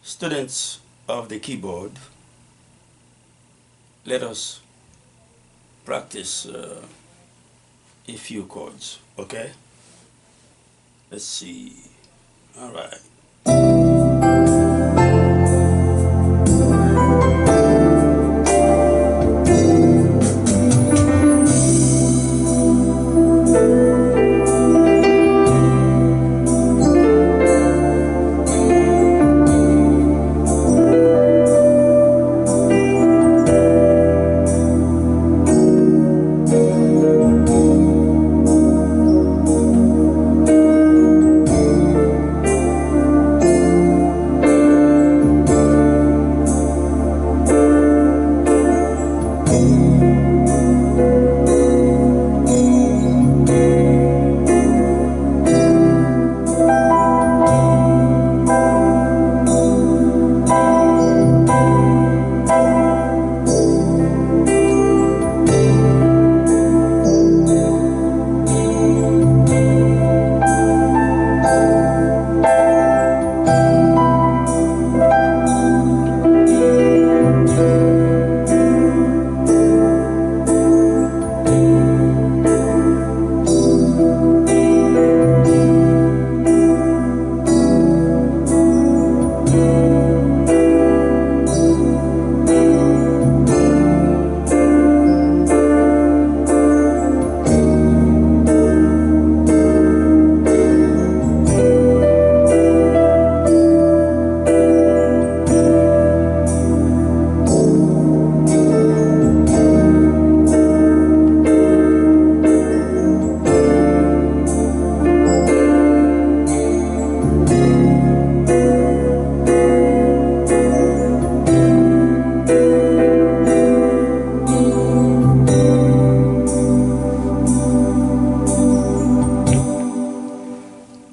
Students of the keyboard, let us practice a few chords, okay? Let's see. All right.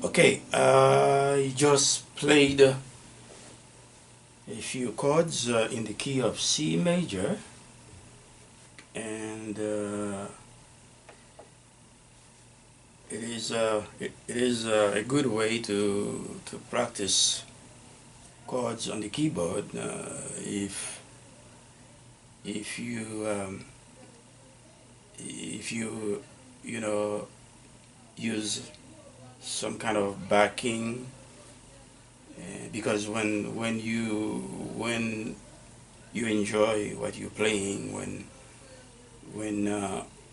Okay, I just played a few chords in the key of C major, and it is a good way to practice chords on the keyboard if you you know use some kind of backing, because when you enjoy what you're playing, when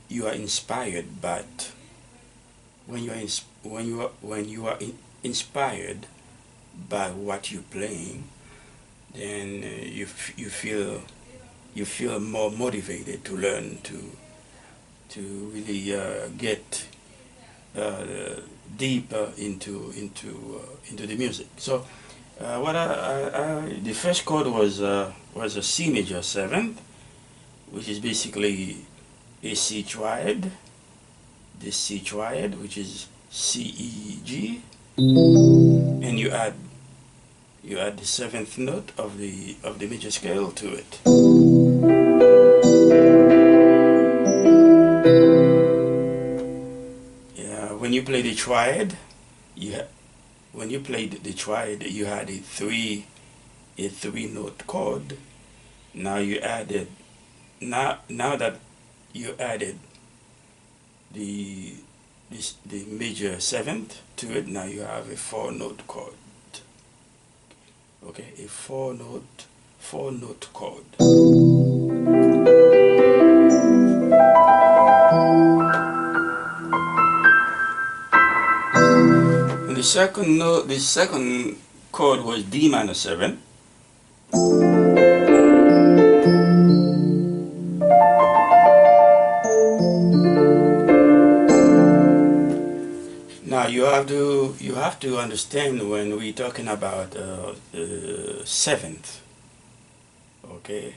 you are inspired, but when you are inspired by what you're playing, then you feel more motivated to learn, to really get deeper into the music. So the first chord was a C major seventh, which is basically a C triad. The C triad, which is C E G, and you add the seventh note of the major scale to it. When you play the triad, when you played the triad, you had a three note chord. Now you added now that you added the major seventh to it. Now you have a four note chord. Okay, a four note chord. And the second chord was D minor 7. Now you have to understand when we're talking about seventh, okay,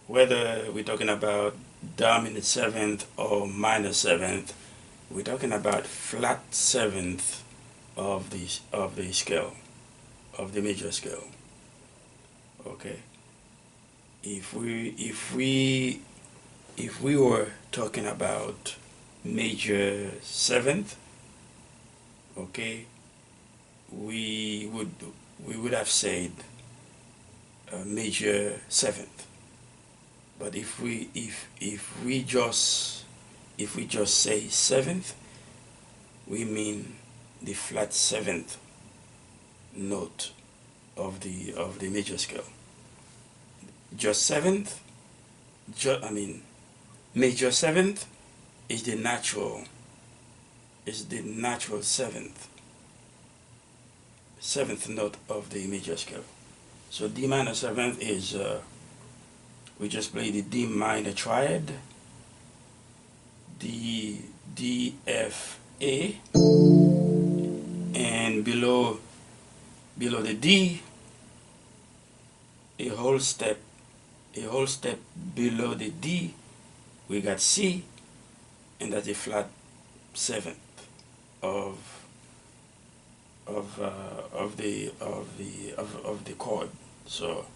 whether we're talking about dominant seventh or minor seventh, we're talking about flat seventh of the scale, of the major scale. Okay, if we were talking about major seventh, okay, we would have said major seventh. But if we just say seventh, we mean the flat seventh note of the major scale. Just seventh, major seventh is the natural seventh note of the major scale. So D minor seventh is we just play the D minor triad, D F A, and below the D, a whole step below the D, we got C, and that's a flat seventh of the chord. So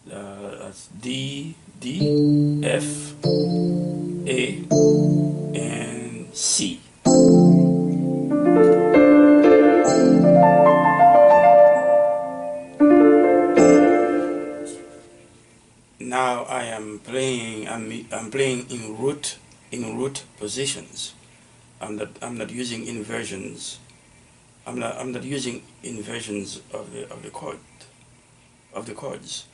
that's D, F, A, and C. Now I am playing. I'm playing in root positions. I'm not using inversions. I'm not using inversions of the chords.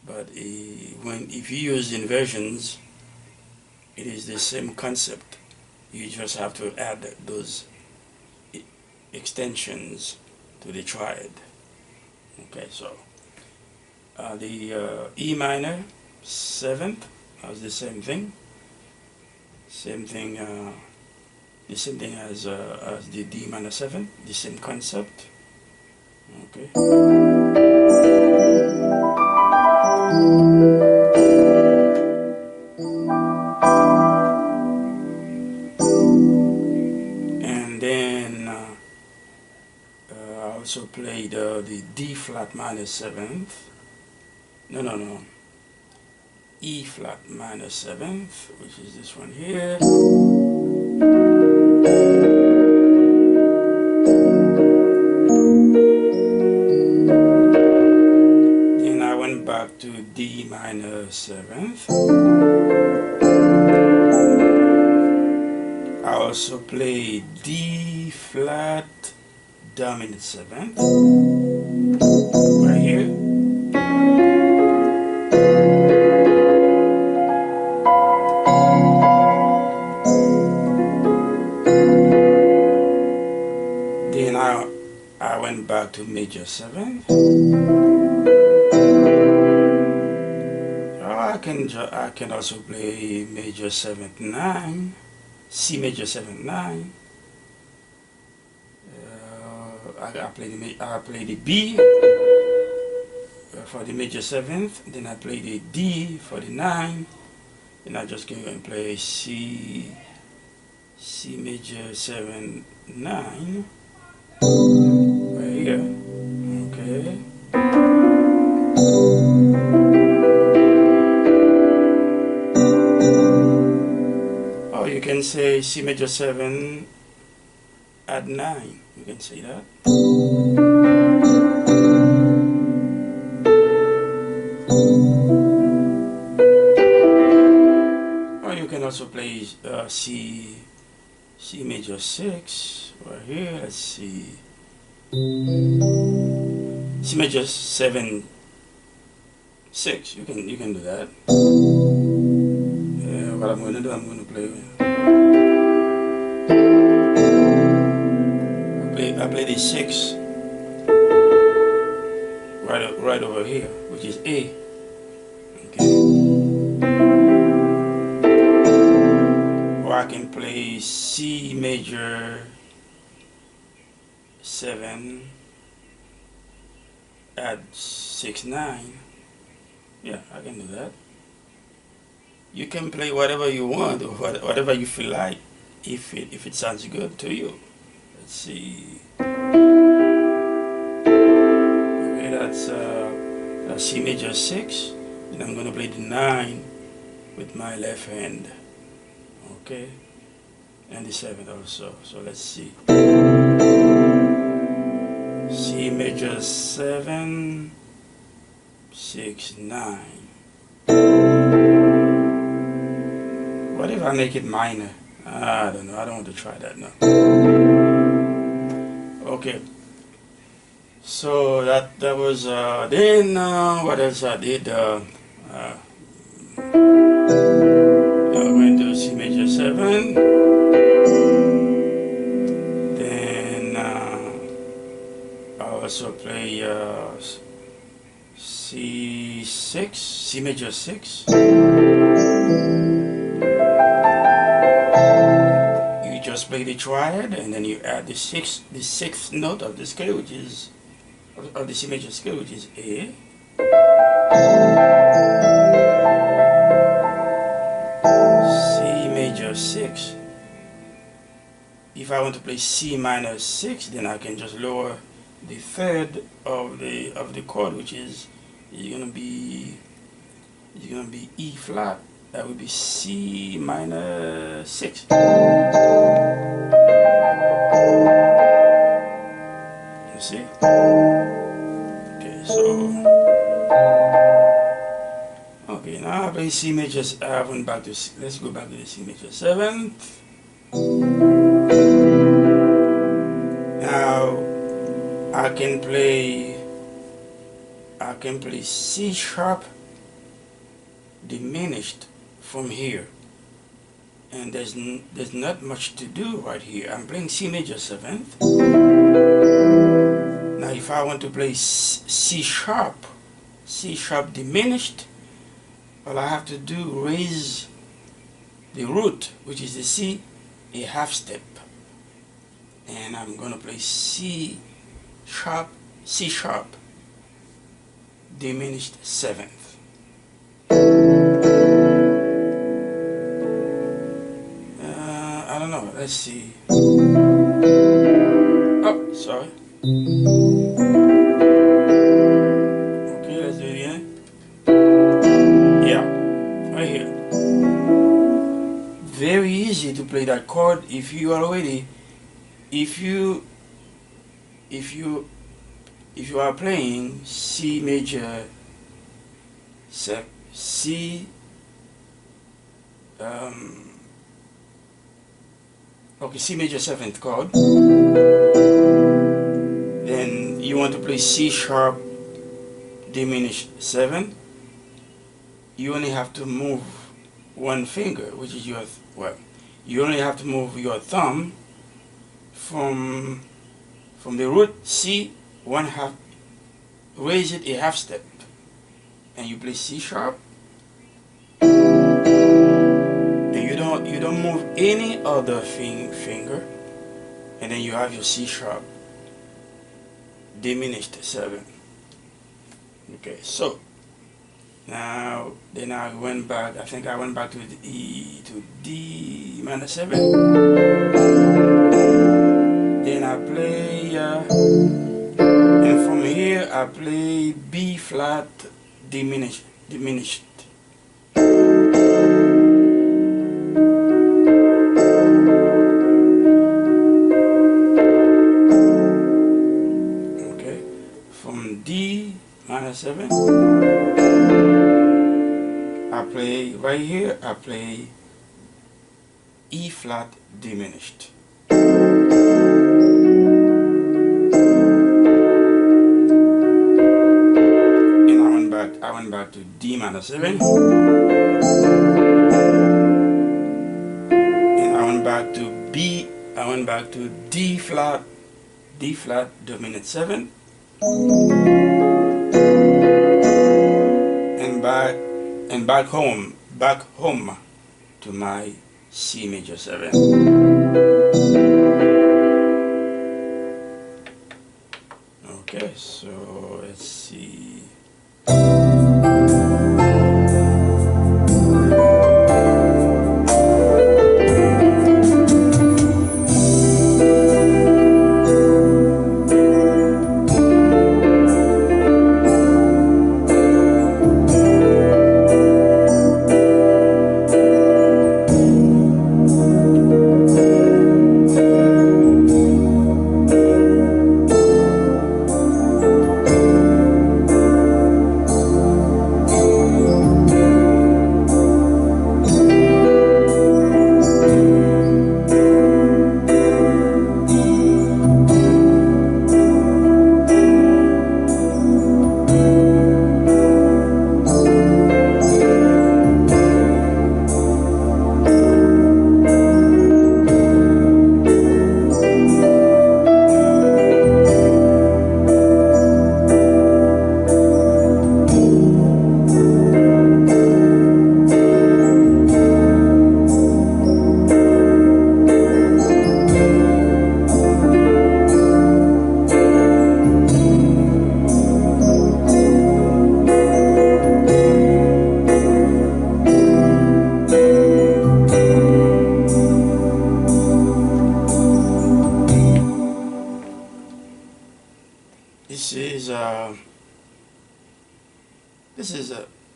But if you use inversions, it is the same concept. You just have to add those extensions to the triad. Okay, so the E minor seventh is the same thing. The same thing as the D minor seventh. The same concept. Okay. And then I also played the D flat minor seventh. No. E flat minor seventh, which is this one here. Then I went back to D minor seventh. I also played D flat dominant seventh right here. Then I went back to major seventh. I can also play major seventh 9, C major seventh 9. I play the B for the major seventh. Then I play the D for the 9. Then I just go and play C major 7 9 right here. Okay. Or you can say C major 7 add 9. You can say that. Or you can also play C major 6 right here. Let's see. C major 7 6. You can do that. What I'm going to do, I'm going to play with. I play the 6 right over here, which is A. Okay. Or I can play C major 7 add 6 9. Yeah, I can do that. You can play whatever you want or whatever you feel like, if it sounds good to you. Let's see. Okay, that's C major 6. And I'm gonna play the 9 with my left hand. Okay, and the 7th also. So let's see. C C major 7, 6, 9. What if I make it minor? I don't know. I don't want to try that now. Okay. So that was then what else I did? I went to C major 7. Then I also play C6, C major 6. You just play the triad, and then you add the sixth note of the scale, which is of the C major scale, which is A. C major 6. If I want to play C minor 6, then I can just lower the third of the chord, which is gonna be E flat. That would be C minor 6. You see? Okay, so okay, now I play C major. I went back to C. Let's go back to the C major 7th. Now I can play C sharp diminished from here, and there's not much to do right here. I'm playing C major 7th. Now if I want to play C sharp diminished, all I have to do raise the root, which is the C, a half step, and I'm gonna play C sharp diminished 7th. I don't know. Let's see. Oh, sorry. Okay, let's do it again. Yeah, right here. Very easy to play that chord if you are playing C major C major 7th chord, then you want to play C sharp diminished 7. You only have to move one finger, which is you only have to move your thumb from the root C raise it a half step, and you play C sharp, and you don't move any other finger, and then you have your C sharp diminished 7. Okay, so now then I went back. I think I went back to D minor 7. Then I play, and from here I play B flat diminished. Okay, from D minor 7, I play right here. I play E flat diminished. I went back to D minor 7, and I went back to D flat dominant 7, and back home to my C major 7. Okay, so let's see.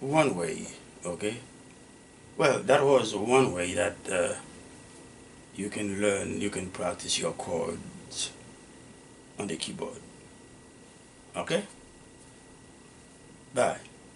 one way. Okay. Well, that was one way that you can learn, you can practice your chords on the keyboard. Okay. Bye.